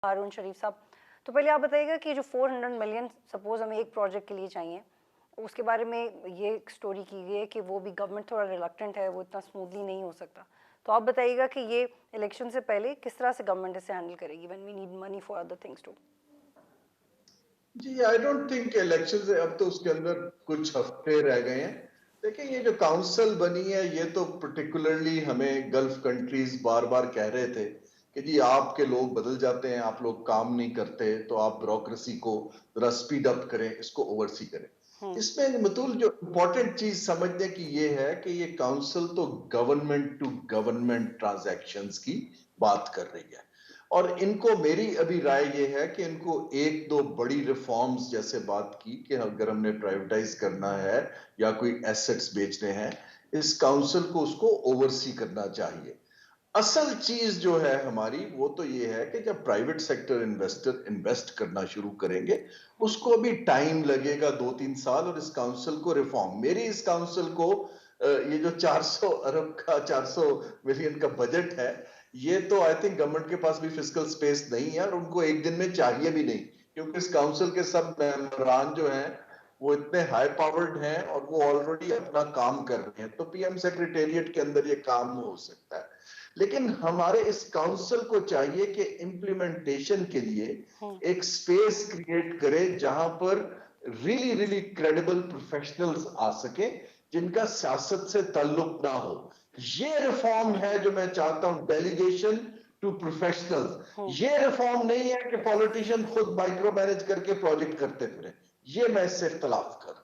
हारून शरीफ साहब, तो पहले आप बताइएगा कि जो 400 मिलियन सपोज हमें एक प्रोजेक्ट के लिए चाहिए, उसके बारे में ये स्टोरी की गई है कि वो भी गवर्नमेंट थोड़ा रिलक्टेंट है, वो इतना स्मूथली नहीं हो सकता। तो आप बताइएगा कि ये इलेक्शन से पहले किस तरह से गवर्नमेंट इसे हैंडल करेगी when we need money for other things too. जी, आई डोंट थिंक इलेक्शन से अब तो उसके अंदर कुछ हफ्ते रह गए हैं। देखिए, ये जो काउंसिल बनी है, ये तो पर्टिकुलरली हमें गल्फ कंट्रीज बार बार कह रहे थे कि जी आपके लोग बदल जाते हैं, आप लोग काम नहीं करते, तो आप ब्यूरोक्रेसी को जरा स्पीड अप करें, इसको ओवरसी करें। इसमें मतुल जो इम्पोर्टेंट चीज समझने की ये है कि ये काउंसिल तो गवर्नमेंट टू गवर्नमेंट ट्रांजैक्शंस की बात कर रही है, और इनको मेरी अभी राय ये है कि इनको एक दो बड़ी रिफॉर्म्स जैसे बात की कि अगर हमने प्राइवेटाइज करना है या कोई एसेट्स बेचने हैं, इस काउंसिल को उसको ओवरसी करना चाहिए। असल चीज जो है हमारी वो तो ये है कि जब प्राइवेट सेक्टर इन्वेस्टर इन्वेस्ट करना शुरू करेंगे, उसको भी टाइम लगेगा 2-3 साल, और इस काउंसिल को रिफॉर्म, मेरी इस काउंसिल को ये जो 400 अरब का 400 मिलियन का बजट है, ये तो आई थिंक गवर्नमेंट के पास भी फिजिकल स्पेस नहीं है, और उनको एक दिन में चाहिए भी नहीं, क्योंकि इस काउंसिल के सब मेंबरान जो हैं वो इतने हाई पावर्ड हैं और वो ऑलरेडी अपना काम कर रहे हैं, तो पीएम सेक्रेटेरिएट के अंदर ये काम हो सकता है। लेकिन हमारे इस काउंसिल को चाहिए कि इम्प्लीमेंटेशन के लिए एक स्पेस क्रिएट करे जहां पर रियली रियली क्रेडिबल प्रोफेशनल्स आ सके, जिनका सियासत से ताल्लुक ना हो। ये रिफॉर्म है जो मैं चाहता हूं, डेलीगेशन टू प्रोफेशनल्स। ये रिफॉर्म नहीं है कि पॉलिटिशियन खुद माइक्रो मैनेज करके प्रोजेक्ट करते फिरे, ये मैं इससे इख्तलाफ कर